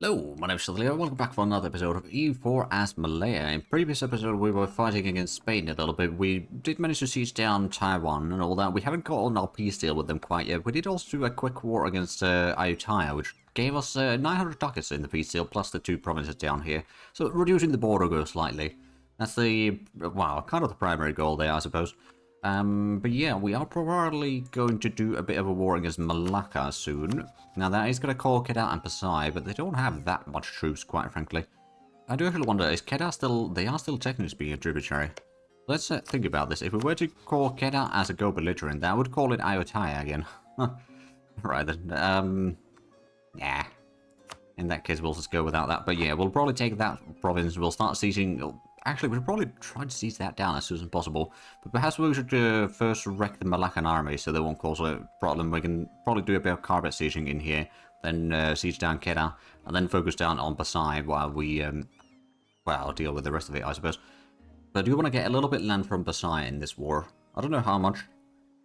Hello, my name is Zhatelier. Welcome back for another episode of EU4 as Malaya. In previous episode, we were fighting against Spain a little bit. We did manage to siege down Taiwan and all that. We haven't gotten our peace deal with them quite yet. We did also do a quick war against Ayutthaya, which gave us 900 ducats in the peace deal, plus the two provinces down here. So reducing the border go slightly. That's the, well, kind of the primary goal there, I suppose. But yeah, we are probably going to do a bit of a war against Malacca soon. Now that is going to call Kedah and Pasai, but they don't have that much troops, quite frankly. I do actually wonder, is Kedah still, they are still technically speaking a tributary. Let's think about this. If we were to call Kedah as a go-belligerent, that would call it Ayutthaya again. Right then, yeah. In that case, we'll just go without that. But yeah, we'll probably take that province, we'll start sieging. Actually, we'll probably try to seize that down as soon as possible. But perhaps we should first wreck the Malaccan army so they won't cause a problem. We can probably do a bit of carpet sieging in here, then siege down Kedah, and then focus down on Pasai while we, well, deal with the rest of it, I suppose. But I do want to get a little bit land from Pasai in this war. I don't know how much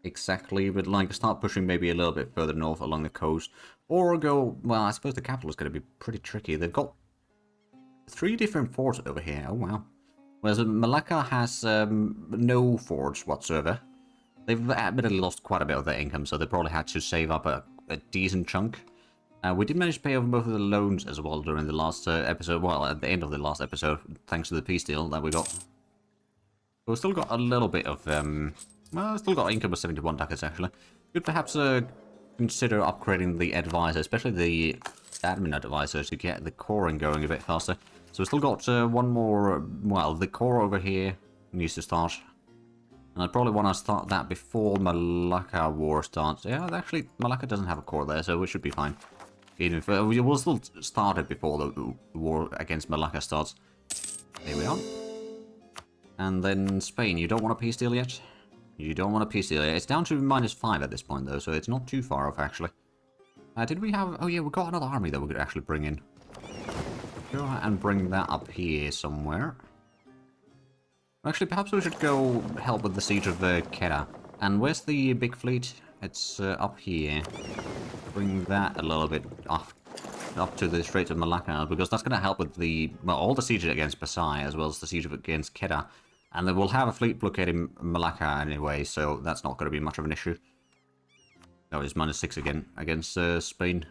exactly, but like start pushing maybe a little bit further north along the coast. Or go, well, I suppose the capital is going to be pretty tricky. They've got 3 different forts over here. Oh, wow. Whereas Malacca has no forts whatsoever. They've admittedly lost quite a bit of their income, so they probably had to save up a decent chunk. We did manage to pay off both of the loans as well during the last episode. Well, at the end of the last episode, thanks to the peace deal that we got. But we've still got a little bit of, well, still got income of 71 ducats actually. Could perhaps consider upgrading the advisor, especially the admin advisor, to get the coring going a bit faster. So we've still got one more, well, the core over here needs to start. And I probably want to start that before Malacca war starts. Yeah, actually, Malacca doesn't have a core there, so we should be fine. Even if, we will still start it before the war against Malacca starts. There we are. And then Spain, you don't want a peace deal yet? You don't want a peace deal yet. It's down to -5 at this point, though, so it's not too far off, actually. Did we have... Oh, yeah, we got another army that we could actually bring in. Go and bring that up here somewhere. Actually, perhaps we should go help with the siege of Kedah. And where's the big fleet? It's up here. Bring that a little bit up to the Straits of Malacca, because that's going to help with the, well, all the sieges against Pasai, as well as the siege against Kedah. And then we'll have a fleet blockading Malacca anyway, so that's not going to be much of an issue. That was -6 again against Spain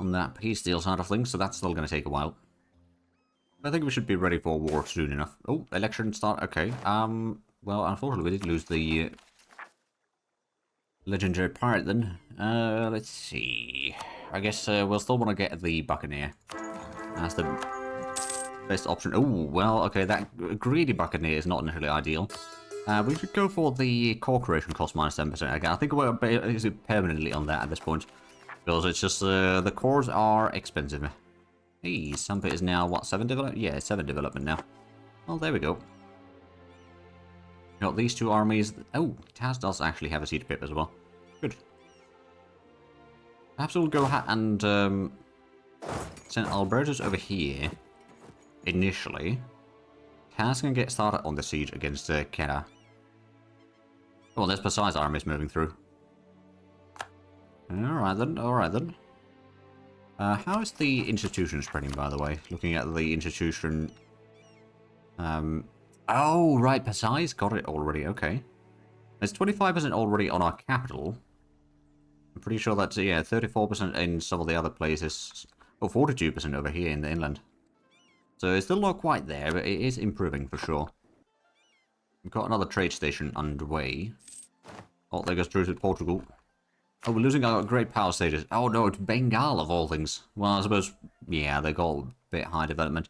on that peace deal side of things, so that's still going to take a while. I think we should be ready for war soon enough. Oh, election start. Okay. Well, unfortunately, we did lose the legendary pirate then. Let's see. I guess we'll still want to get the Buccaneer. That's the best option. Oh, well, okay, that greedy Buccaneer is not necessarily ideal. We should go for the core creation cost -10%. Again, I think we're basically permanently on that at this point. Because it's just, the cores are expensive. Hey, Sampit is now, what, 7 development? Yeah, 7 development now. Well, there we go. Got these 2 armies. Oh, Taz does actually have a siege pip as well. Good. Perhaps we'll go ahead and send Albertus over here. Initially. Taz can get started on the siege against Kedah. Oh, there's Pasai's armies moving through. Alright then, alright then. How is the institution spreading, by the way? Looking at the institution... oh, right, Pasai's got it already, okay. It's 25% already on our capital. I'm pretty sure that's, yeah, 34% in some of the other places. Oh, 42% over here in the inland. So it's still not quite there, but it is improving for sure. We've got another trade station underway. Oh, there goes through to Portugal. Oh, we're losing our great power status. Oh no, it's Bengal of all things. Well, I suppose, yeah, they got a bit high development.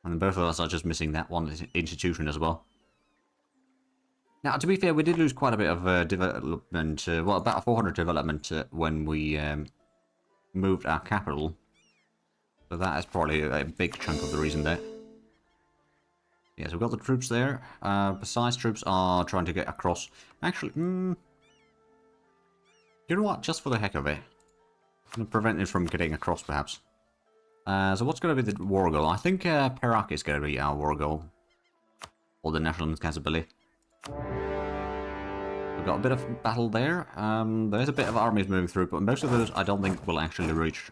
And both of us are just missing that one institution as well. Now, to be fair, we did lose quite a bit of development, well, about 400 development when we moved our capital. So that is probably a big chunk of the reason there. Yeah, so we've got the troops there. Besides, troops are trying to get across. Actually, you know what? Just for the heck of it. I'm going to prevent it from getting across, perhaps. So what's going to be the war goal? I think Perak is going to be our war goal. Or the National Incansability. We've got a bit of battle there. There's a bit of armies moving through, but most of those I don't think will actually reach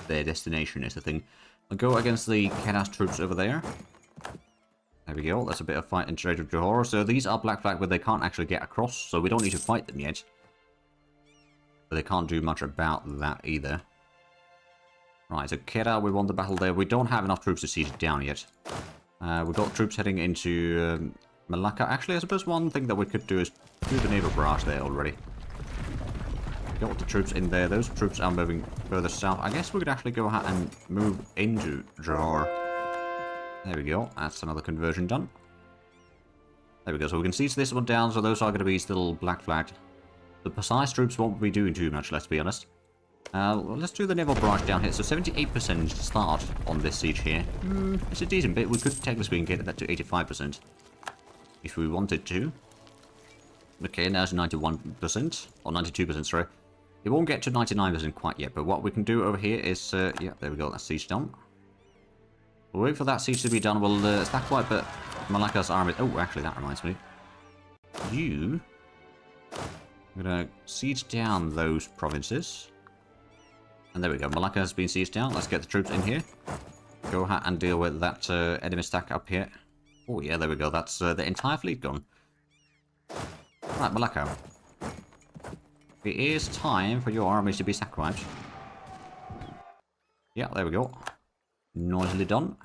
their destination is the thing. I'll go against the Kedas troops over there. There we go. That's a bit of fight in Strait of Johor. So these are black flag, but they can't actually get across, so we don't need to fight them yet. But they can't do much about that either. Right, so Kedah, we won the battle there. We don't have enough troops to siege it down yet. We've got troops heading into Malacca. Actually, I suppose one thing that we could do is do the naval barrage there already. Got the troops in there. Those troops are moving further south. I guess we could actually go ahead and move into Johor. There we go. That's another conversion done. There we go. So we can siege this one down. So those are going to be still black flagged. The precise troops won't be doing too much, let's be honest. Well, let's do the naval barrage down here. So 78% start on this siege here. It's a decent bit. We could technically get that to 85%. If we wanted to. Okay, now it's 91%. Or 92%, sorry. It won't get to 99% quite yet. But what we can do over here is... yeah, there we go. That's siege done. We'll wait for that siege to be done. We'll stack wipe Malacca's army. Oh, actually, that reminds me. I'm going to siege down those provinces. And there we go. Malacca has been sieged down. Let's get the troops in here. Go ahead and deal with that enemy stack up here. Oh, yeah, there we go. That's the entire fleet gone. Right, Malacca. It is time for your armies to be sack wiped. Yeah, there we go. Noisily done.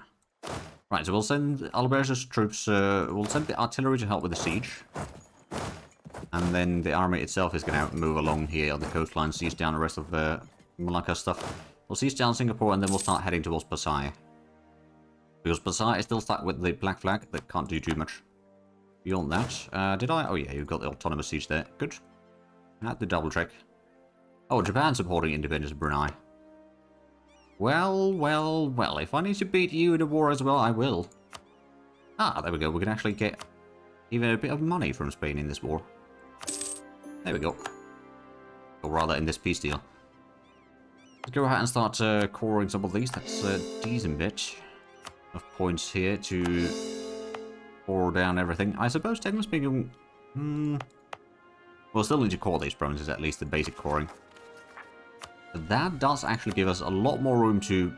Right, so we'll send Alberto's troops, we'll send the artillery to help with the siege. And then the army itself is going to move along here on the coastline, siege down the rest of Malacca stuff. We'll siege down Singapore and then we'll start heading towards Pasai. Because Pasai is still stuck with the black flag that can't do too much. Beyond that, did I? Oh yeah, you've got the autonomous siege there. Good. Had the double check. Oh, Japan supporting independence of Brunei. Well, well, well, if I need to beat you in a war as well, I will. Ah, there we go. We can actually get even a bit of money from Spain in this war. There we go. Or rather, in this peace deal. Let's go ahead and start coring some of these. That's a decent bit of points here to core down everything. I suppose, technically speaking, we'll still need to core these provinces, at least the basic coring. But that does actually give us a lot more room to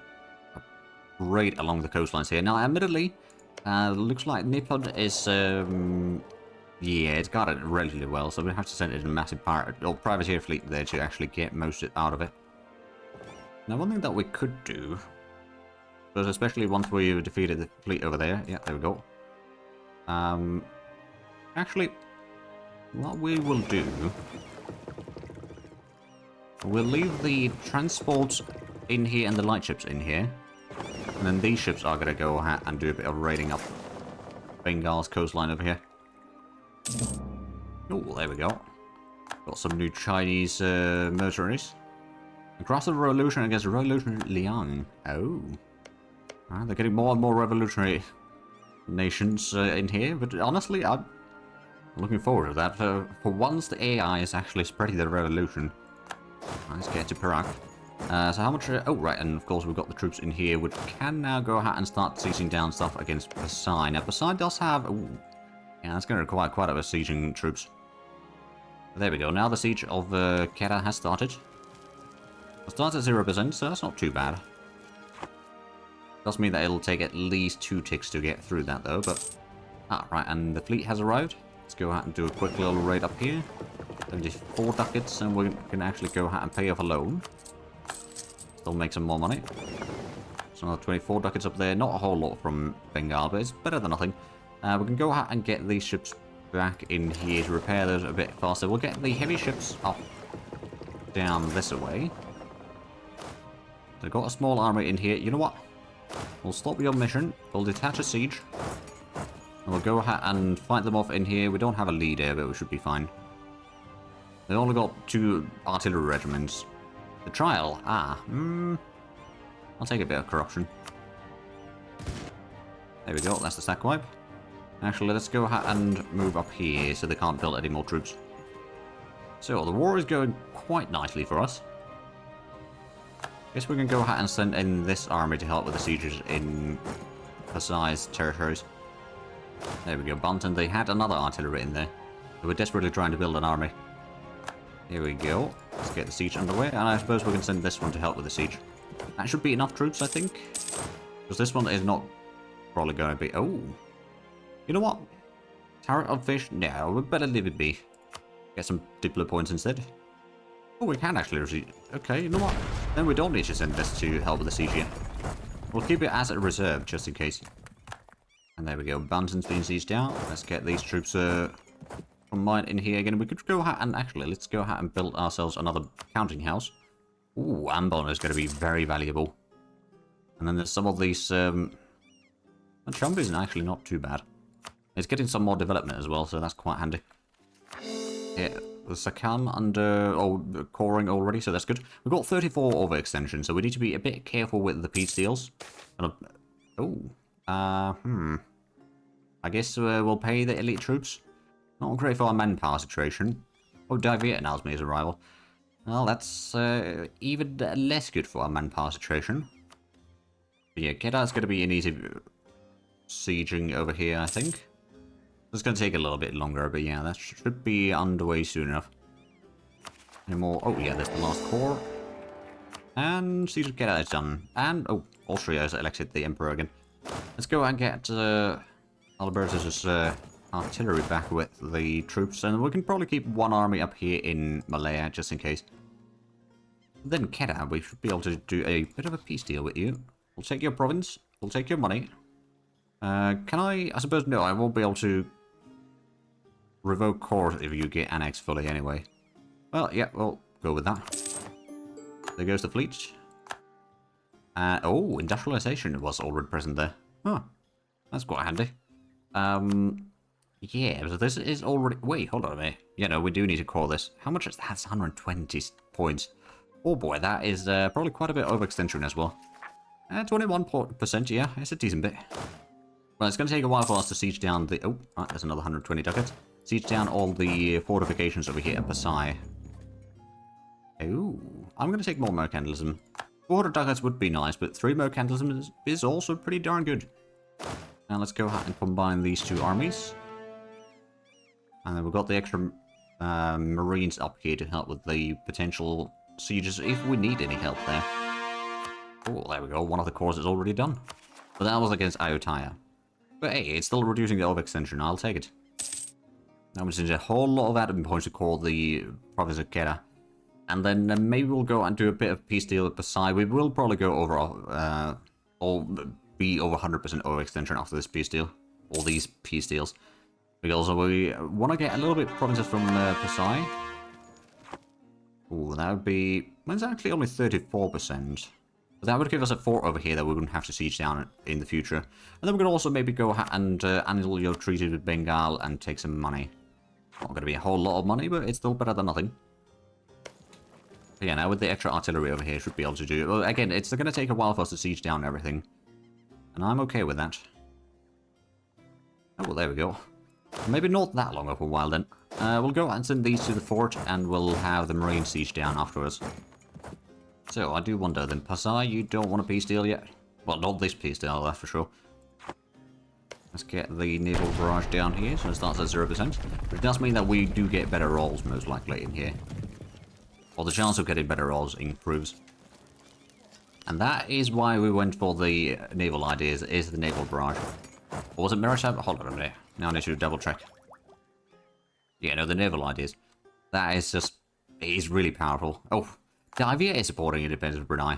raid along the coastlines here. Now, admittedly, looks like Nippon is, yeah, it's got it relatively well, so we have to send it in a massive privateer fleet there to actually get most out of it. Now, one thing that we could do, but especially once we've defeated the fleet over there, yeah, there we go. Actually, what we will do, we'll leave the transports in here and the light ships in here. And then these ships are going to go ahead and do a bit of raiding up Bengal's coastline over here. Oh, there we go. Got some new Chinese mercenaries. Across the revolution against Revolutionary Liang. Oh. They're getting more and more revolutionary nations in here. But honestly, I'm looking forward to that. For once, the AI is actually spreading the revolution. Let's get to Perak. So how much... oh, right, and of course we've got the troops in here, which can now go ahead and start sieging down stuff against Pasai. Now, Pasai does have... ooh, yeah, that's going to require quite a bit of sieging troops. There we go. Now the siege of Kedah has started. It starts at 0%, so that's not too bad. Does mean that it'll take at least 2 ticks to get through that, though, but... ah, right, and the fleet has arrived. Let's go ahead and do a quick little raid up here. 74 ducats, and we can actually go ahead and pay off a loan. Still make some more money. So another 24 ducats up there. Not a whole lot from Bengal, but it's better than nothing. We can go ahead and get these ships back in here to repair those a bit faster. We'll get the heavy ships up down this way. They've got a small army in here. You know what? We'll stop your mission. We'll detach a siege. And we'll go ahead and fight them off in here. We don't have a leader, but we should be fine. They only got 2 artillery regiments. The trial? Ah, I'll take a bit of corruption. There we go, that's the sack wipe. Actually, let's go ahead and move up here so they can't build any more troops. So, the war is going quite nicely for us. Guess we can go ahead and send in this army to help with the sieges in Pasai's territories. There we go, Banten. They had another artillery in there. They were desperately trying to build an army. Here we go. Let's get the siege underway, and I suppose we can send this one to help with the siege. That should be enough troops, I think. Because this one is not probably going to be... Oh. You know what? Turret of fish? No, we better leave it be. Get some Diplo points instead. Oh, we can actually receive... Okay, you know what? Then we don't need to send this to help with the siege here. We'll keep it as a reserve, just in case. And there we go. Banton's being sieged out. Let's get these troops combined in here again. We could go ahead and... Actually, let's go ahead and build ourselves another counting house. Ooh, Ambon is going to be very valuable. And then there's some of these... Chumbi isn't actually not too bad. It's getting some more development as well, so that's quite handy. Yeah, the Sakam under coring already, so that's good. We've got 34 overextension, so we need to be a bit careful with the peace deals. I guess we'll pay the elite troops. Not great for our manpower situation. Oh, Daviet now me as a rival. Well, that's even less good for our manpower situation. But yeah, Kedar's going to be an easy sieging over here, I think. It's going to take a little bit longer, but yeah, that should be underway soon enough. Any more? Oh yeah, there's the last core. And Siege of Kedah is done. And, oh, Austria has elected the Emperor again. Let's go and get Albertus' artillery back with the troops, and we can probably keep one army up here in Malaya, just in case. Then Kedah, we should be able to do a bit of a peace deal with you. We'll take your province, we'll take your money. Can I suppose, no, I won't be able to revoke court if you get annexed fully anyway. Well, yeah, we'll go with that. There goes the fleet. Oh, industrialization was already present there. Huh, that's quite handy. Yeah, so this is already... Wait, hold on a minute. Yeah, no, we do need to call this. How much is that? That's 120 points. Oh boy, that is probably quite a bit of extension as well. 21%, yeah, it's a decent bit. Well, it's going to take a while for us to siege down the... Oh, right, there's another 120 ducats. Siege down all the fortifications over here at Pasai. Oh, I'm going to take more mercantilism. 400 ducats would be nice, but 3 mercantilism is also pretty darn good. Now let's go ahead and combine these two armies. And then we've got the extra marines up here to help with the potential sieges if we need any help there. Oh, there we go. One of the cores is already done. But that was against Ayutthaya. But hey, it's still reducing the overextension. I'll take it. That was a whole lot of admin points to call the province of Kedah. And then maybe we'll go and do a bit of peace deal at Pasai. We will probably go over, or be over 100% overextension after this peace deal. All these peace deals. Because we want to get a little bit provinces from Pasai. Ooh, that would be... Mine's actually only 34%. But that would give us a fort over here that we wouldn't have to siege down in the future. And then we could also maybe go and annul your treaty with Bengal and take some money. Not going to be a whole lot of money, but it's still better than nothing. But yeah, now with the extra artillery over here, should be able to do it. Well, again, it's going to take a while for us to siege down everything. And I'm okay with that. Oh, well, there we go. Maybe not that long of a while then. We'll go and send these to the fort, and we'll have the marine siege down afterwards. So, I do wonder then, Pasai, you don't want a peace deal yet? Well, not this peace deal, that's for sure. Let's get the naval barrage down here, so it starts at 0%. Which does mean that we do get better rolls, most likely, in here. Or the chance of getting better rolls improves. And that is why we went for the naval ideas, is the naval barrage. Or was it maritime? Hold on a minute. Now I need to double check. Yeah, no, the naval ideas. That is just... It is really powerful. Oh, Davia is supporting independence of Brunei.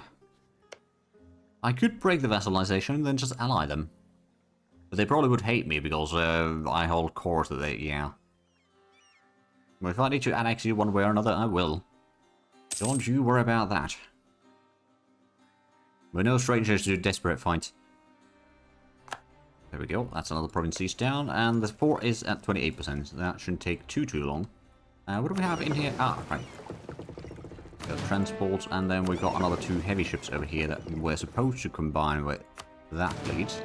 I could break the vassalization and then just ally them. But they probably would hate me because I hold court that they... Yeah. Well, if I need to annex you one way or another, I will. Don't you worry about that. We're no strangers to desperate fights. There we go. That's another province siege down. And the fort is at 28%. So that shouldn't take too long. What do we have in here? Ah, right. Got transports, and then we've got another 2 heavy ships over here that we're supposed to combine with that fleet.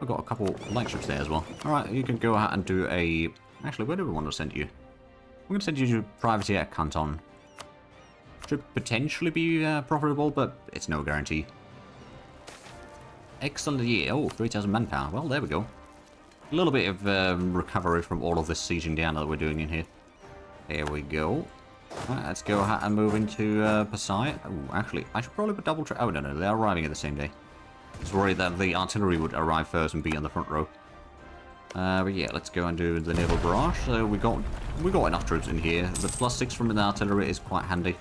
We've got a couple light ships there as well. Alright, you can go ahead and do a... Actually, where do we want to send you? We're going to send you to privateer at Canton. Should potentially be profitable, but it's no guarantee. Excellent year. Oh, 3,000 manpower. Well, there we go. A little bit of recovery from all of this sieging down that we're doing in here. There we go. Right, let's go ahead and move into Pasai. Oh, actually, I should probably double check. Oh, no, they're arriving at the same day. I was worried that the artillery would arrive first and be on the front row. But yeah, let's go and do the naval barrage. So we got enough troops in here. The +6 from the artillery is quite handy.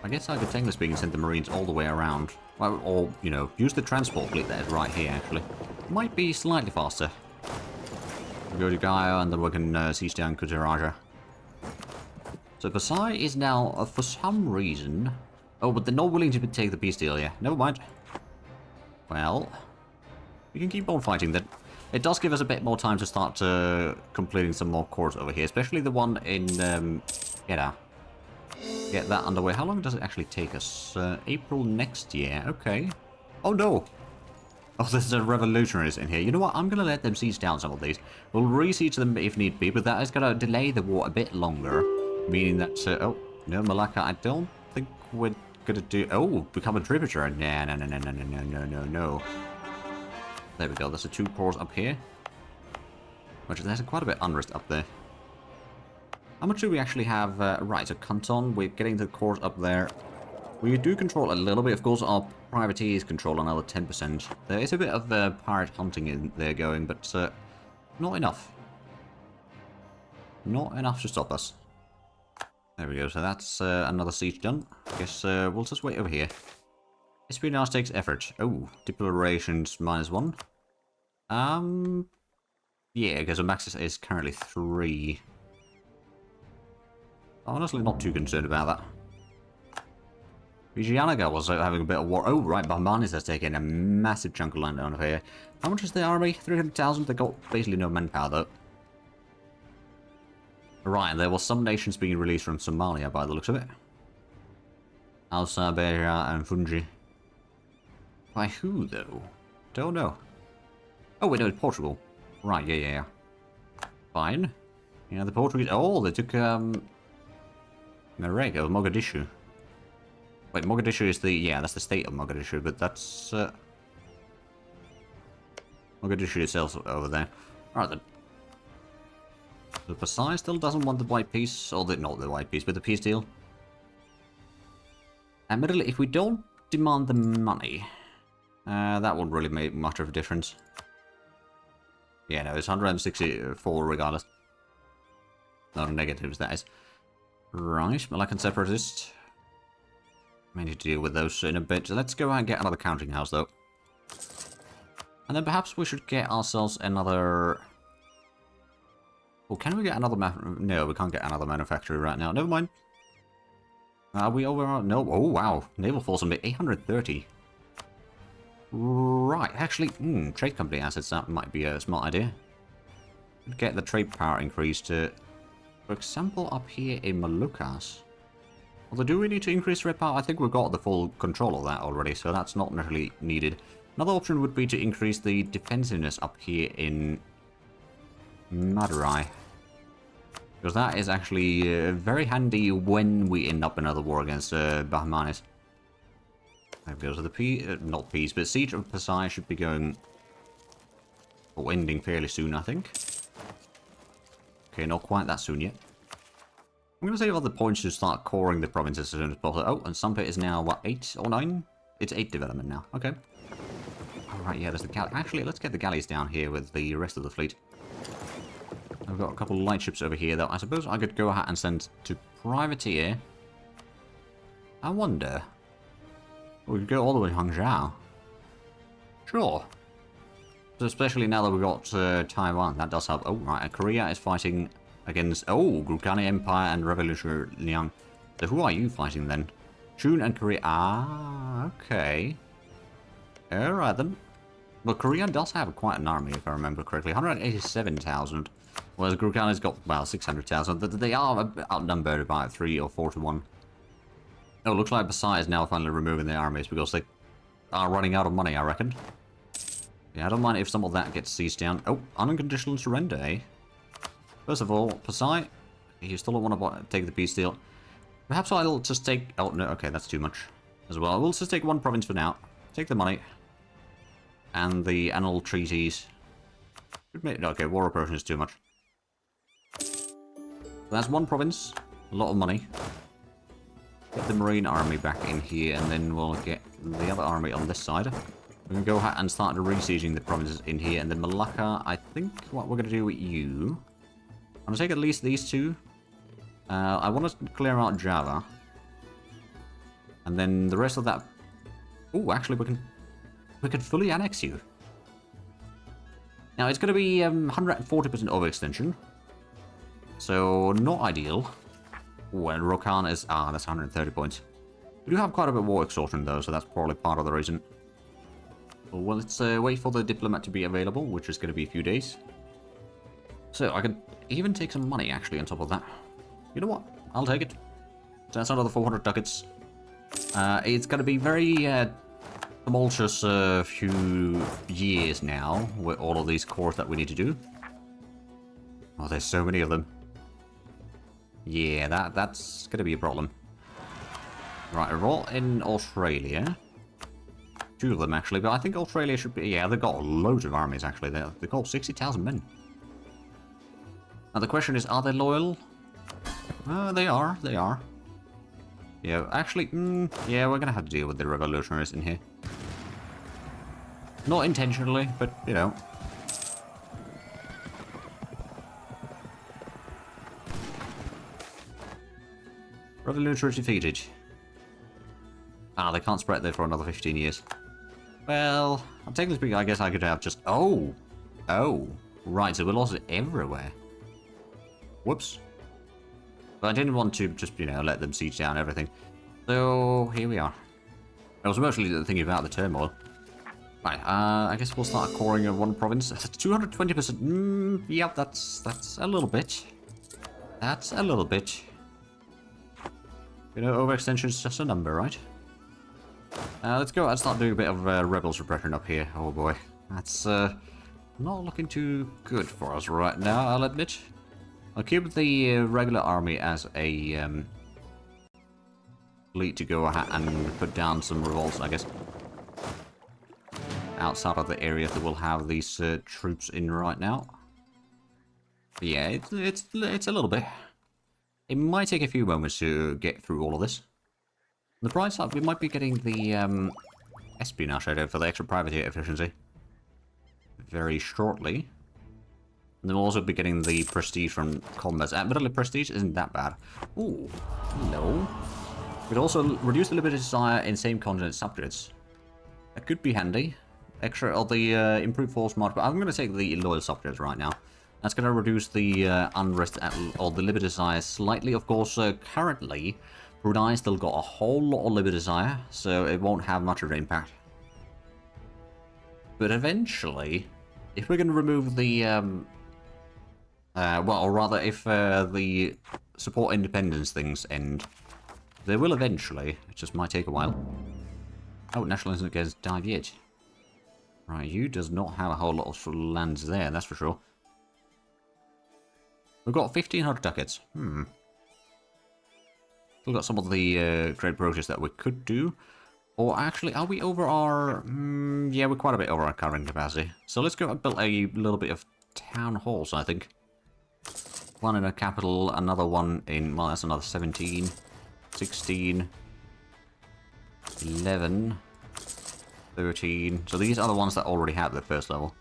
I guess I could technically speaking send the Marines all the way around. Well, or, you know, use the transport fleet that is right here, actually. Might be slightly faster. We'll go to Gaia and then we can siege down Kutaraja. So Pasai is now, for some reason... Oh, but they're not willing to take the peace deal, yeah. Never mind. Well, we can keep on fighting then. It does give us a bit more time to start completing some more cores over here, especially the one in Jeddah. Get that underway. How long does it actually take us? April next year. Okay. Oh no! Oh, there's a revolutionaries in here. You know what? I'm going to let them siege down some of these. We'll re-siege them if need be, but that is going to delay the war a bit longer. Meaning that... oh, no, Malacca, I don't think we're going to do... Oh, become a tributary. No. There we go. There's the 2 cores up here. Which there's quite a bit of unrest up there. How much do we actually have? Right, so Canton, we're getting the cores up there. We do control a little bit. Of course, our privateers control another 10%. There is a bit of pirate hunting in there going, but not enough. Not enough to stop us. There we go. So that's another siege done. I guess we'll just wait over here. Espionage takes effort. Oh, declarations -1. Yeah, because the max is currently 3. Honestly, not too concerned about that. Vijayanagar was having a bit of war. Oh, right, Bahmanis has taken a massive chunk of land down here. How much is the army? 300,000? They got basically no manpower, though. Right, and there were some nations being released from Somalia, by the looks of it. Al-Saberia and Fungi. By who, though? Don't know. Oh, wait, no, it's Portugal. Right, yeah. Fine. Yeah, the Portuguese... Oh, they took, Marega, Mogadishu. Wait, Mogadishu is the... Yeah, that's the state of Mogadishu, but that's... Mogadishu itself over there. Alright then. The Pasai still doesn't want the white peace, or not the white peace, but the peace deal. Admittedly, if we don't demand the money, that won't really make much of a difference. Yeah, no, it's 164 regardless. No negatives, that is. Right, Malaccan separatists. I need to deal with those in a bit. Let's go and get another counting house, though. And then perhaps we should get ourselves another... Oh, can we get another... No, we can't get another manufacturer right now. Never mind. Are we over... No. Oh, wow. Naval force on 830. Right. Actually, trade company assets, that might be a smart idea. Get the trade power increased to... For example, up here in Moluccas. Although, do we need to increase trade power? I think we've got the full control of that already, so that's not necessarily needed. Another option would be to increase the defensiveness up here in Madurai. Because that is actually very handy when we end up in another war against Bahmanis. There goes the not peace, but Siege of Pasai should be going... or ending fairly soon, I think. Okay, not quite that soon yet. I'm going to save other points to start coring the provinces as soon as possible. Oh, and Sampit is now, what, 8 or 9? It's 8 development now. Okay. Alright, yeah, there's the galley. Actually, let's get the galleys down here with the rest of the fleet. I've got a couple of light ships over here, though. I suppose I could go ahead and send to privateer. I wonder. We could go all the way to Hangzhou. Sure. So especially now that we've got Taiwan, that does help. Oh, right, and Korea is fighting against... Oh, Gurkhani Empire and Revolutionary Liang. So who are you fighting then? Chun and Korea. Ah, okay. Alright then. Well, Korea does have quite an army, if I remember correctly. 187,000. Whereas Gurkhani's got, well, 600,000. They are outnumbered by 3 or 4 to 1. Oh, looks like Pasai is now finally removing their armies because they are running out of money, I reckon. Yeah, I don't mind if some of that gets seized down. Oh, unconditional surrender, eh? First of all, Pasai, you still don't want to take the peace deal. Perhaps I'll just take... Oh, no, okay, that's too much as well. We'll just take one province for now. Take the money. And the annual treaties. Okay, war oppression is too much. So that's one province. A lot of money. Get the Marine Army back in here, and then we'll get the other army on this side. We can go ahead and start re-sieging the provinces in here, and then Malacca, I think what we're going to do with you... I'm going to take at least these two. I want to clear out Java. And then the rest of that... Oh, actually, we can fully annex you. Now, it's going to be 140% overextension. So, not ideal. Oh, and Rokan is... Ah, that's 130 points. We do have quite a bit of war exhaustion, though, so that's probably part of the reason. Well, let's wait for the diplomat to be available, which is going to be a few days. So, I could even take some money, actually, on top of that. You know what? I'll take it. So that's another 400 ducats. It's going to be very tumultuous few years now with all of these cores that we need to do. Oh, there's so many of them. Yeah, that's going to be a problem. Right, we're all in Australia. 2 of them, actually, but I think Australia should be... Yeah, they've got loads of armies, actually. They've got 60,000 men. Now, the question is, are they loyal? They are. They are. Yeah, actually, yeah, we're going to have to deal with the revolutionaries in here. Not intentionally, but, you know. Revolutionaries defeated. Ah, they can't spread there for another 15 years. Well, technically speaking, I guess I could have just... Oh! Oh! Right, so we lost it everywhere. Whoops. But I didn't want to just, you know, let them siege down everything. So, here we are. I was mostly thinking about the turmoil. Right, I guess we'll start coring in one province. 220%. Yep, that's a little bit. That's a little bit. You know, overextension is just a number, right? Let's go and start doing a bit of rebel suppression up here. Oh boy. That's not looking too good for us right now, I'll admit. I'll keep the regular army as a fleet to go ahead and put down some revolts, I guess. Outside of the area that we'll have these troops in right now. But yeah, it's a little bit. It might take a few moments to get through all of this. On the bright side, we might be getting the espionage out for the extra privateer efficiency very shortly. And then we'll also be getting the prestige from combats. Admittedly, prestige isn't that bad. Ooh, no. We'd also reduce the limited desire in same continent subjects. That could be handy. Extra of the improved force march, but I'm going to take the loyal subjects right now. That's going to reduce the unrest or the limited desire slightly. Of course, currently, Brunei still got a whole lot of limited desire, so it won't have much of an impact. But eventually, if we're going to remove the, well, or rather, if the support independence things end, they will eventually. It just might take a while. Oh, nationalism against Zhatelier. Right, you does not have a whole lot of lands there, that's for sure. We've got 1,500 ducats. Still got some of the trade projects that we could do. Or actually, are we over our... yeah, we're quite a bit over our current capacity. So let's go and build a little bit of town halls, I think. One in a capital, another one in... Well, that's another 17, 16, 11, 13. So these are the ones that already have the first level.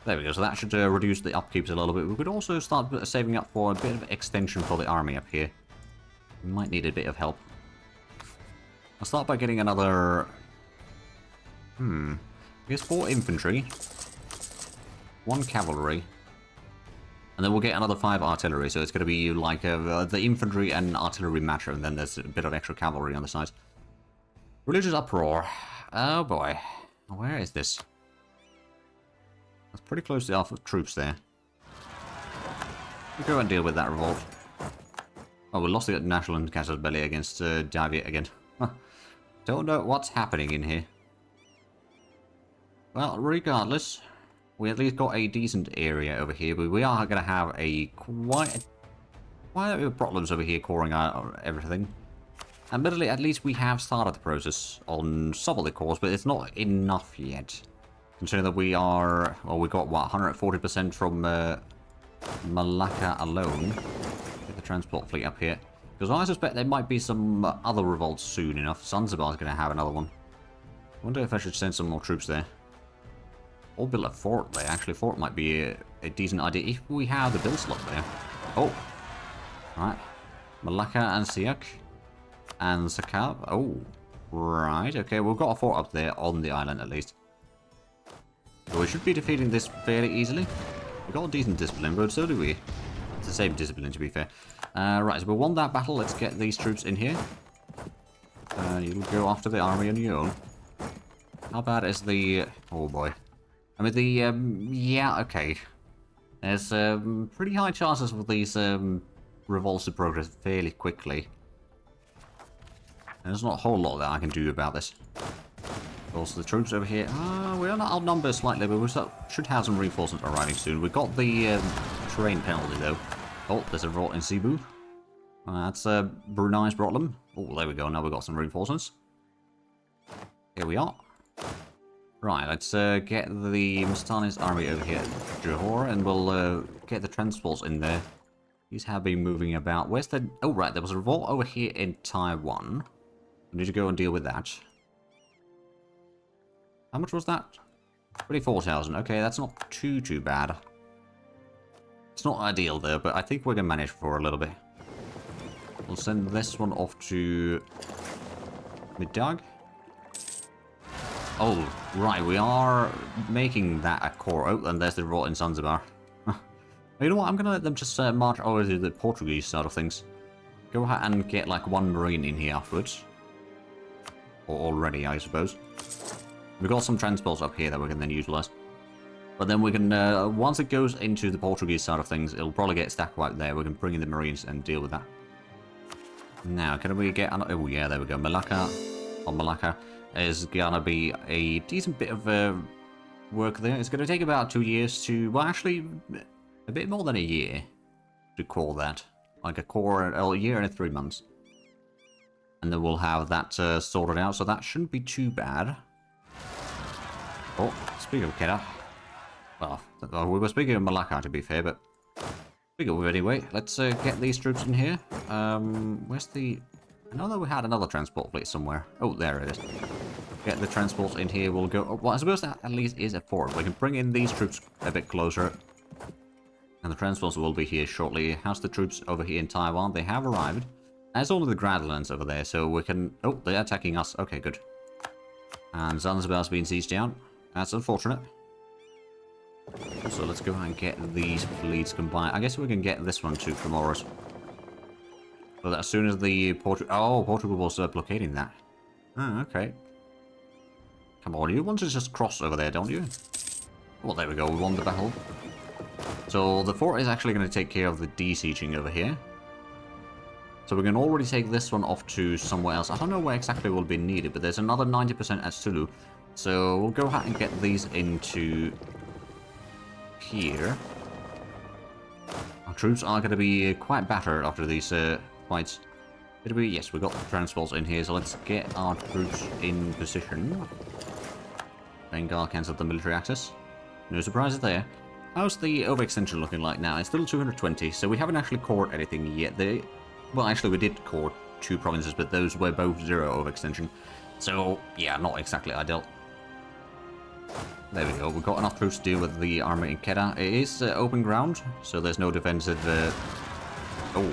There we go, so that should reduce the upkeeps a little bit. We could also start saving up for a bit of extension for the army up here. We might need a bit of help. I'll start by getting another... I guess 4 infantry. 1 cavalry. And then we'll get another 5 artillery, so it's going to be like the infantry and artillery match, and then there's a bit of extra cavalry on the side. Religious uproar. Oh boy. Where is this? That's pretty close to our troops there. We'll go and deal with that revolt. Oh, we lost the national casus belli against Davia again. Don't know what's happening in here. Well, regardless, we at least got a decent area over here, but we are going to have a quite a bit of problems over here coring out everything. Admittedly, at least we have started the process on some of the cores, but it's not enough yet. Considering that we are, well, we got what, 140% from Malacca alone. Get the transport fleet up here. Because I suspect there might be some other revolts soon enough. Zanzibar's going to have another one. I wonder if I should send some more troops there. Or build a fort there. Actually, a fort might be a decent idea if we have the build slot there. Oh. Right. Malacca and Siak. And Sakab. Oh. Right. Okay, we've got a fort up there on the island at least. So we should be defeating this fairly easily. We've got a decent discipline, but so do we. It's the same discipline, to be fair. Right, so we won that battle. Let's get these troops in here. You'll go after the army on your own. How bad is the... Oh, boy. I mean, the... yeah, okay. There's pretty high chances for these revolts to progress fairly quickly. There's not a whole lot that I can do about this. Also, the troops over here... we are not outnumbered slightly, but we should have some reinforcements arriving soon. We got the terrain penalty, though. Oh, there's a revolt in Cebu. That's Brunei's problem. Oh, there we go. Now we've got some reinforcements. Here we are. Right, let's get the Mastani's army over here at Johor, and we'll get the transports in there. These have been moving about. Where's the... Oh, right, there was a revolt over here in Taiwan. We need to go and deal with that. How much was that? 24,000. Okay, that's not too bad. It's not ideal though, but I think we can manage for a little bit. We'll send this one off to Midag. Oh, right, we are making that a core. Oh, and there's the revolt in Zanzibar. You know what, I'm gonna let them just march over to the Portuguese side of things. Go ahead and get like one marine in here afterwards. Or already, I suppose. We've got some transports up here that we can then utilize. But then we can, once it goes into the Portuguese side of things, it'll probably get stack wiped there. We can bring in the Marines and deal with that. Now, can we get... Oh, yeah, there we go. Malacca, or Malacca, is gonna be a decent bit of work there. It's gonna take about 2 years to... Well, actually, a bit more than a year to core that. Like a year and 3 months. And then we'll have that sorted out, so that shouldn't be too bad. Oh, speaking of Kedah. Well, we were speaking of Malacca, to be fair, but... Speaking of anyway, let's get these troops in here. Where's the... I know that we had another transport fleet somewhere. Oh, there it is. Get the transports in here, we'll go... Oh, well, I suppose that at least is a fort. We can bring in these troops a bit closer. And the transports will be here shortly. How's the troops over here in Taiwan? They have arrived. There's only the Gradlands over there, so we can... Oh, they're attacking us. Okay, good. And Zanzibar's been sieged down. That's unfortunate. So let's go ahead and get these fleets combined. I guess we can get this one too from Oros. So that as soon as the Portugal was blockading that. Oh, okay. Come on, you want to just cross over there, don't you? Well, there we go. We won the battle. So the fort is actually going to take care of the de-sieging over here. So we can already take this one off to somewhere else. I don't know where exactly will be needed, but there's another 90% at Sulu. So we'll go ahead and get these into here. Our troops are going to be quite battered after these fights. Yes, we've got the transports in here, so let's get our troops in position. Bengal cancelled the military access. No surprises there. How's the overextension looking like now? It's still 220, so we haven't actually cored anything yet. Well, actually, we did core 2 provinces, but those were both 0 overextension. So, yeah, not exactly ideal. There we go. We've got enough troops to deal with the army in Kedah. It is open ground, so there's no defensive... Oh.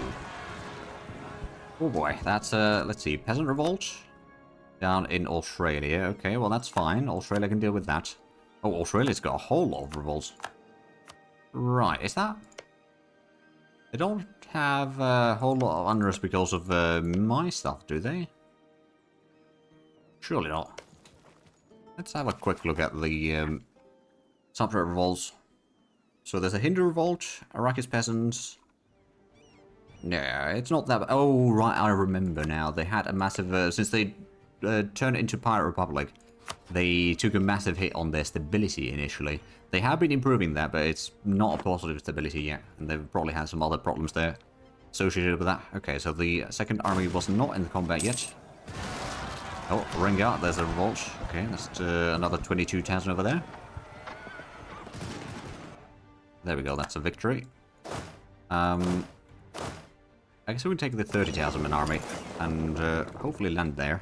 Oh boy, that's, let's see, Peasant Revolt down in Australia. Okay, well, that's fine. Australia can deal with that. Oh, Australia's got a whole lot of revolts. Right, is that... They don't have a whole lot of unrest because of my stuff, do they? Surely not. Let's have a quick look at the subject revolts. So there's a Hindu revolt, Iraqis peasants. No, it's not that... Oh, right, I remember now. They had a massive... since they turned it into Pirate Republic, they took a massive hit on their stability initially. They have been improving that, but it's not a positive stability yet. And they've probably had some other problems there associated with that. Okay, so the second army was not in the combat yet. Oh, Renga, there's a revolt. Okay, that's another 22,000 over there. There we go, that's a victory. I guess we can take the 30,000 man army and hopefully land there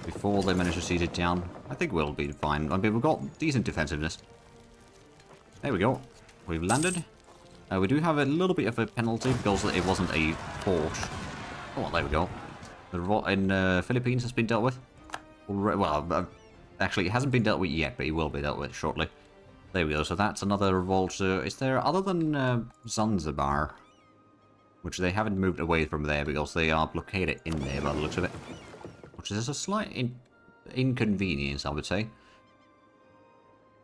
before they manage to siege it down. I think we'll be fine. I mean, we've got decent defensiveness. There we go. We've landed. We do have a little bit of a penalty because it wasn't a port. Oh, there we go. The revolt in Philippines has been dealt with. Well, actually, it hasn't been dealt with yet, but it will be dealt with shortly. There we go. So that's another revolt. Is there, other than Zanzibar, which they haven't moved away from there because they are blockaded in there by the looks of it, which is a slight inconvenience, I would say.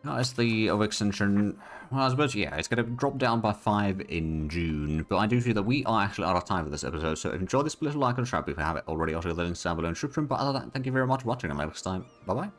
As the overextension, well, I suppose, yeah, it's going to drop down by 5 in June, but I do feel that we are actually out of time for this episode, so enjoy this, please like and subscribe if you haven't already. Also, the links down below in the description, but other than that, thank you very much for watching, and next time, bye-bye.